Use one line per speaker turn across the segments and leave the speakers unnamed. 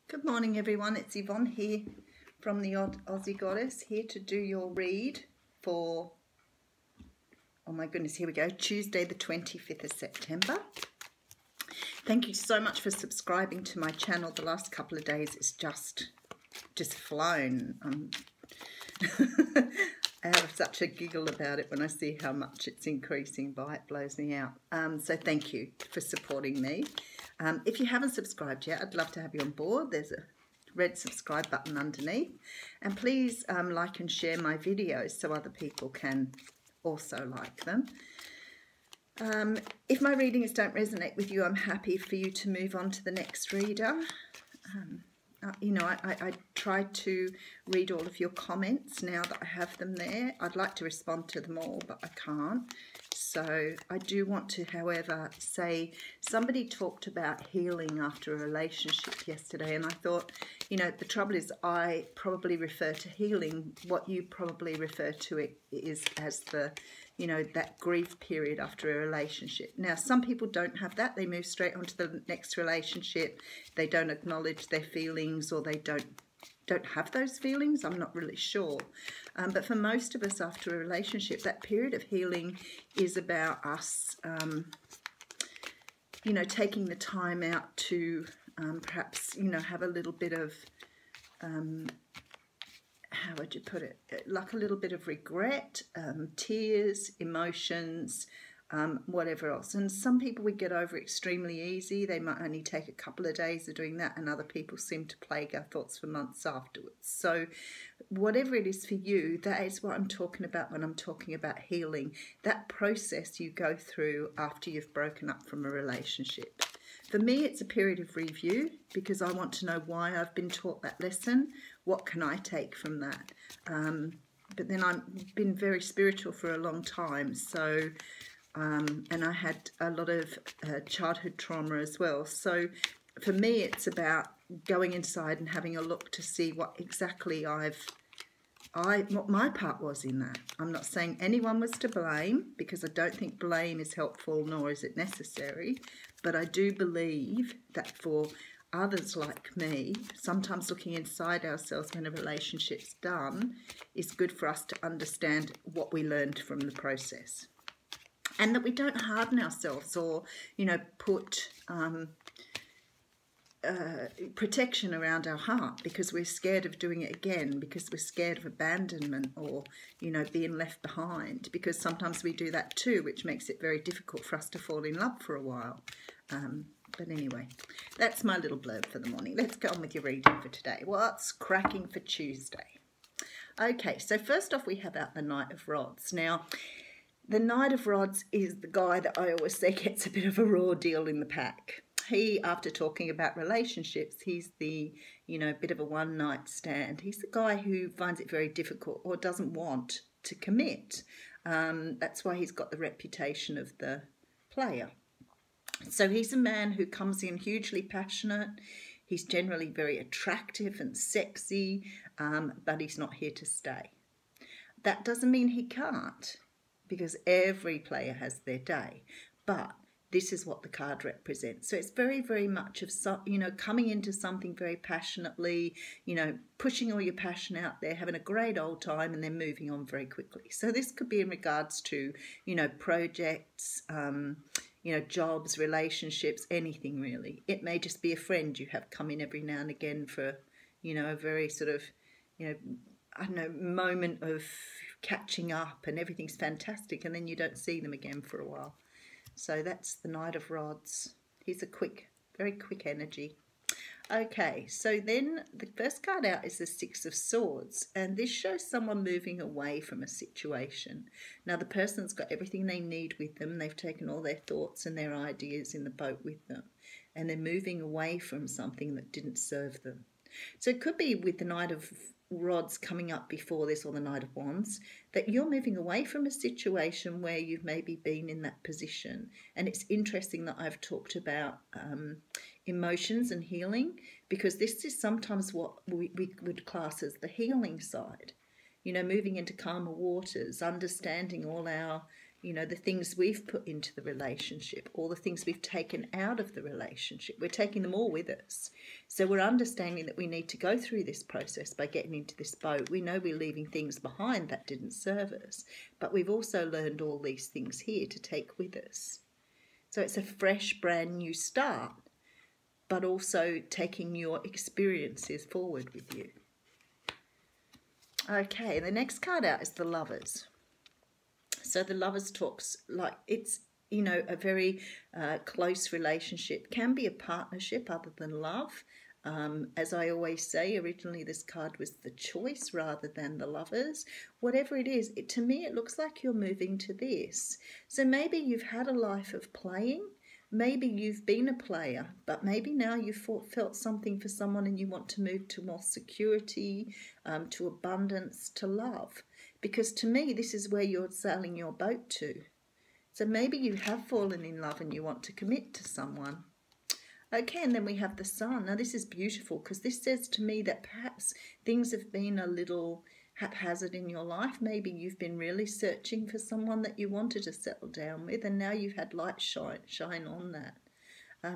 Good morning, everyone. It's Yvonne here from the Aussie Goddess, here to do your read for, oh my goodness, here we go, Tuesday the 25th of September. Thank you so much for subscribing to my channel. The last couple of days it's just flown. I have such a giggle about it when I see how much it's increasing by. It blows me out. So thank you for supporting me. If you haven't subscribed yet, I'd love to have you on board. There's a red subscribe button underneath. And please like and share my videos so other people can also like them. If my readings don't resonate with you, I'm happy for you to move on to the next reader. I tried to read all of your comments now that I have them there. I'd like to respond to them all, but I can't. So I do want to, however, say somebody talked about healing after a relationship yesterday, and I thought, the trouble is I probably refer to healing what you probably refer to it is as the, that grief period after a relationship. Now, some people don't have that. They move straight on to the next relationship. They don't acknowledge their feelings, or they don't have those feelings. I'm not really sure. But for most of us after a relationship, that period of healing is about us, taking the time out to perhaps, have a little bit of, how would you put it, like a little bit of regret, tears, emotions, whatever else. And some people we get over extremely easy. They might only take a couple of days of doing that, and other people seem to plague our thoughts for months afterwards. So whatever it is for you, that is what I'm talking about when I'm talking about healing. That process you go through after you've broken up from a relationship. For me, it's a period of review because I want to know why I've been taught that lesson. What can I take from that? But then I've been very spiritual for a long time, so and I had a lot of childhood trauma as well. So for me, it's about going inside and having a look to see what exactly what my part was in that. I'm not saying anyone was to blame, because I don't think blame is helpful, nor is it necessary. But I do believe that for others like me, sometimes looking inside ourselves when a relationship's done is good for us to understand what we learned from the process. And that we don't harden ourselves or, put protection around our heart because we're scared of doing it again, because we're scared of abandonment or, being left behind. Because sometimes we do that too, which makes it very difficult for us to fall in love for a while. But anyway, that's my little blurb for the morning. Let's go on with your reading for today. What's cracking for Tuesday? Okay, so first off we have out the Knight of Rods. Now, the Knight of Rods is the guy that I always say gets a bit of a raw deal in the pack. He, after talking about relationships, he's the, bit of a one-night stand. He's the guy who finds it very difficult or doesn't want to commit. That's why he's got the reputation of the player. So he's a man who comes in hugely passionate. He's generally very attractive and sexy, but he's not here to stay. That doesn't mean he can't, because every player has their day. But this is what the card represents. So it's very, very much of, coming into something very passionately, pushing all your passion out there, having a great old time, and then moving on very quickly. So this could be in regards to, projects, jobs, relationships, anything really. It may just be a friend you have come in every now and again for, a very sort of, moment of catching up and everything's fantastic, and then you don't see them again for a while. So that's the Knight of Rods. He's a very quick energy. Okay, so then the first card out is the Six of Swords, and this shows someone moving away from a situation. Now, the person's got everything they need with them. They've taken all their thoughts and their ideas in the boat with them, and they're moving away from something that didn't serve them. So it could be with the Knight of Rods coming up before this, or the Knight of Wands, that you're moving away from a situation where you've maybe been in that position. And it's interesting that I've talked about emotions and healing, because this is sometimes what we would class as the healing side. Moving into calmer waters, understanding all our, you know, the things we've put into the relationship, all the things we've taken out of the relationship. We're taking them all with us. So we're understanding that we need to go through this process by getting into this boat. We know we're leaving things behind that didn't serve us, but we've also learned all these things here to take with us. So it's a fresh, brand new start, but also taking your experiences forward with you. Okay, the next card out is the Lovers. So the Lovers talks like it's, you know, a very close relationship. Can be a partnership other than love. As I always say, originally this card was the Choice rather than the Lovers. Whatever it is, to me it looks like you're moving to this. So maybe you've had a life of playing. Maybe you've been a player, but maybe now you've felt something for someone and you want to move to more security, to abundance, to love. Because to me, this is where you're sailing your boat to. So maybe you have fallen in love and you want to commit to someone. Okay, and then we have the Sun. Now this is beautiful because this says to me that perhaps things have been a little haphazard in your life. Maybe you've been really searching for someone that you wanted to settle down with, and now you've had light shine on that.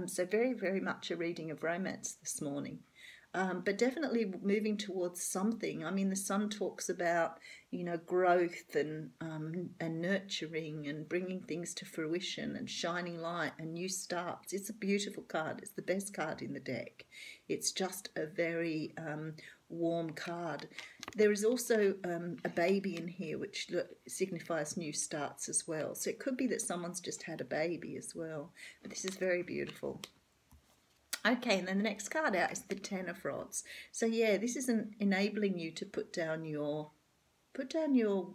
So very, very much a reading of romance this morning. But definitely moving towards something. I mean, the Sun talks about, you know, growth and nurturing and bringing things to fruition and shining light and new starts. It's a beautiful card. It's the best card in the deck. It's just a very warm card. There is also a baby in here, which signifies new starts as well. So it could be that someone's just had a baby as well. But this is very beautiful. Okay, and then the next card out is the Ten of Rods. So yeah, this is enabling you to put down your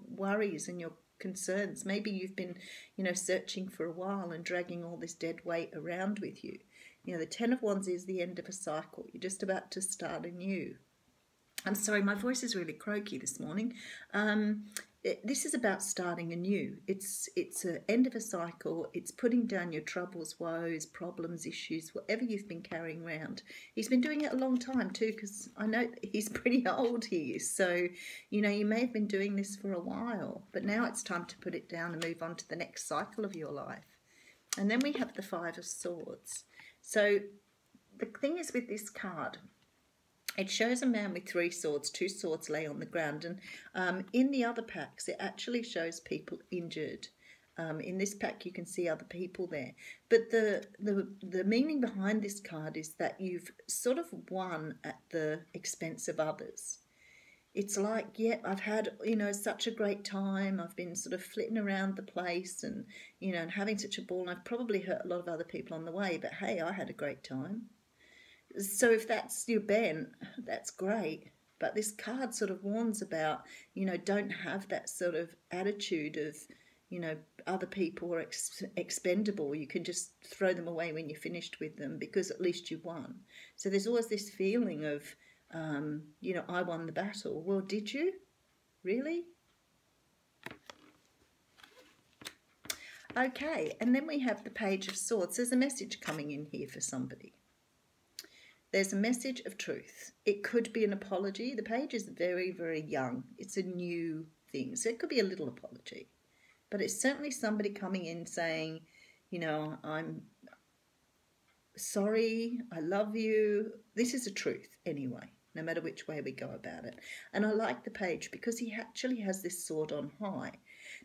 worries and your concerns. Maybe you've been, you know, searching for a while and dragging all this dead weight around with you. You know, the Ten of Wands is the end of a cycle. You're just about to start anew. I'm sorry, my voice is really croaky this morning. This is about starting anew. It's an end of a cycle. It's putting down your troubles, woes, problems, issues, whatever you've been carrying around. He's been doing it a long time too, because I know he's pretty old here. So, you know, you may have been doing this for a while, but now it's time to put it down and move on to the next cycle of your life. And then we have the Five of Swords. So the thing is with this card, it shows a man with 3 swords, 2 swords lay on the ground, and in the other packs it actually shows people injured. In this pack you can see other people there. But the meaning behind this card is that you've sort of won at the expense of others. It's like, yeah, I've had, you know, such a great time. I've been sort of flitting around the place and, you know, and having such a ball, and I've probably hurt a lot of other people on the way, but hey, I had a great time. So if that's your bent, that's great. But this card sort of warns about, you know, don't have that sort of attitude of, you know, other people are expendable. You can just throw them away when you're finished with them because at least you won. So there's always this feeling of, you know, I won the battle. Well, did you? Really? Okay, and then we have the Page of Swords. There's a message coming in here for somebody. There's a message of truth. It could be an apology. The page is very, very young. It's a new thing. So it could be a little apology. But it's certainly somebody coming in saying, you know, I'm sorry, I love you. This is a truth anyway, no matter which way we go about it. And I like the page because he actually has this sword on high.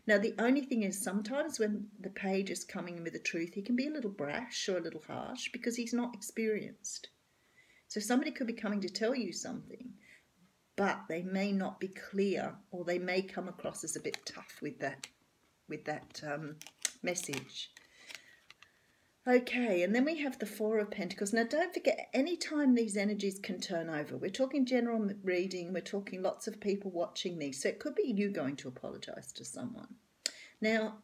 Now, the only thing is sometimes when the page is coming in with the truth, he can be a little brash or a little harsh because he's not experienced. So somebody could be coming to tell you something, but they may not be clear, or they may come across as a bit tough with that message. Okay, and then we have the Four of Pentacles. Now, don't forget, anytime these energies can turn over, we're talking general reading, we're talking lots of people watching these, so it could be you going to apologise to someone. Now,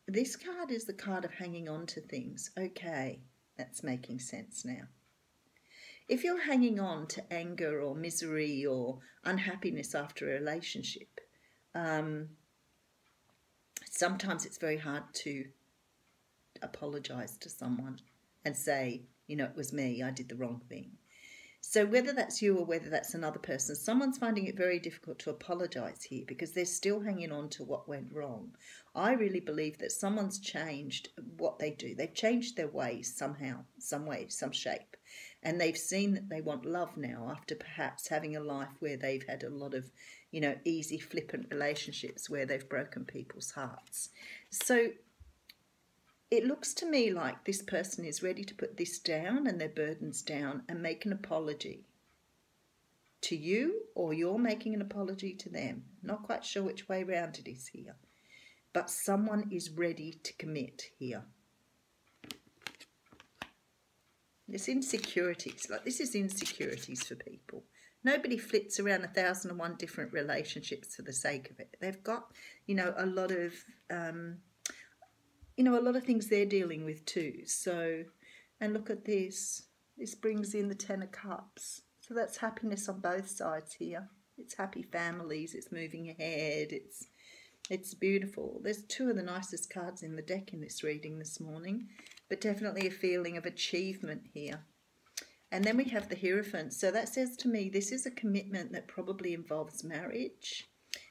this card is the card of hanging on to things. Okay, that's making sense now. If you're hanging on to anger or misery or unhappiness after a relationship, sometimes it's very hard to apologise to someone and say, you know, it was me, I did the wrong thing. So whether that's you or whether that's another person, someone's finding it very difficult to apologise here because they're still hanging on to what went wrong. I really believe that someone's changed what they do. They've changed their ways somehow, some way, some shape. And they've seen that they want love now after perhaps having a life where they've had a lot of, you know, easy, flippant relationships where they've broken people's hearts. So it looks to me like this person is ready to put this down and their burdens down and make an apology to you, or you're making an apology to them. Not quite sure which way round it is here. But someone is ready to commit here. There's insecurities. Like, this is insecurities for people. Nobody flits around 1,001 different relationships for the sake of it. They've got, you know, a lot of... a lot of things they're dealing with too. So, and look at this. This brings in the Ten of Cups. So that's happiness on both sides here. It's happy families. It's moving ahead. It's beautiful. There's two of the nicest cards in the deck in this reading this morning, but definitely a feeling of achievement here. And then we have the Hierophant. So that says to me, this is a commitment that probably involves marriage.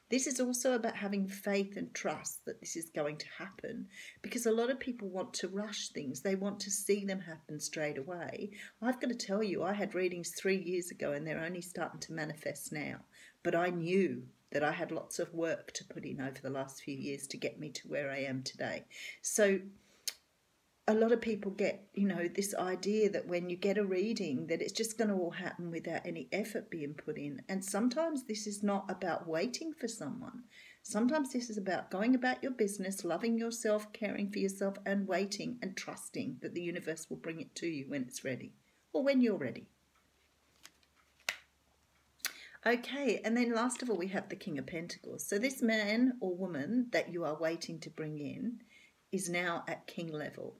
This is also about having faith and trust that this is going to happen, because a lot of people want to rush things. They want to see them happen straight away. I've got to tell you, I had readings 3 years ago and they're only starting to manifest now. But I knew that I had lots of work to put in over the last few years to get me to where I am today. So a lot of people get, you know, this idea that when you get a reading that it's just going to all happen without any effort being put in. And sometimes this is not about waiting for someone. Sometimes this is about going about your business, loving yourself, caring for yourself, and waiting and trusting that the universe will bring it to you when it's ready, or when you're ready. Okay, and then last of all we have the King of Pentacles. So this man or woman that you are waiting to bring in is now at king level.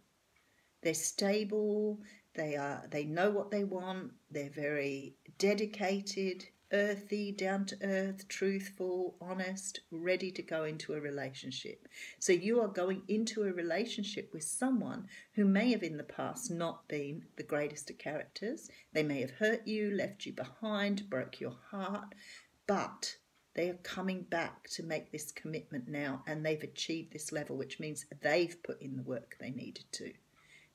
They're stable, they know what they want, they're very dedicated, earthy, down to earth, truthful, honest, ready to go into a relationship. So you are going into a relationship with someone who may have in the past not been the greatest of characters. They may have hurt you, left you behind, broke your heart, but they are coming back to make this commitment now, and they've achieved this level, which means they've put in the work they needed to.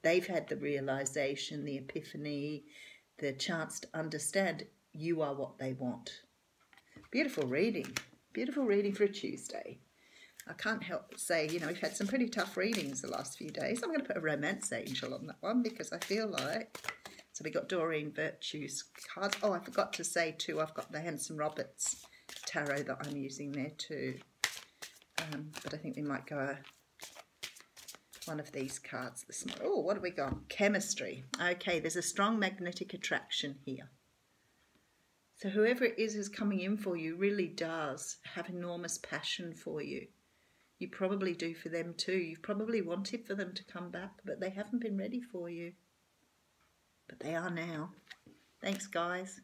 They've had the realization, the epiphany, the chance to understand you are what they want. Beautiful reading. Beautiful reading for a Tuesday. I can't help but say, you know, we've had some pretty tough readings the last few days. I'm going to put a romance angel on that one because I feel like... So we got Doreen Virtue's cards. Oh, I forgot to say too, I've got the Hanson Roberts tarot that I'm using there too. But I think we might go... one of these cards this morning. Oh, what have we got? Chemistry. Okay, there's a strong magnetic attraction here. So whoever it is who's coming in for you really does have enormous passion for you. You probably do for them too. You've probably wanted for them to come back, but they haven't been ready for you. But they are now. Thanks, guys.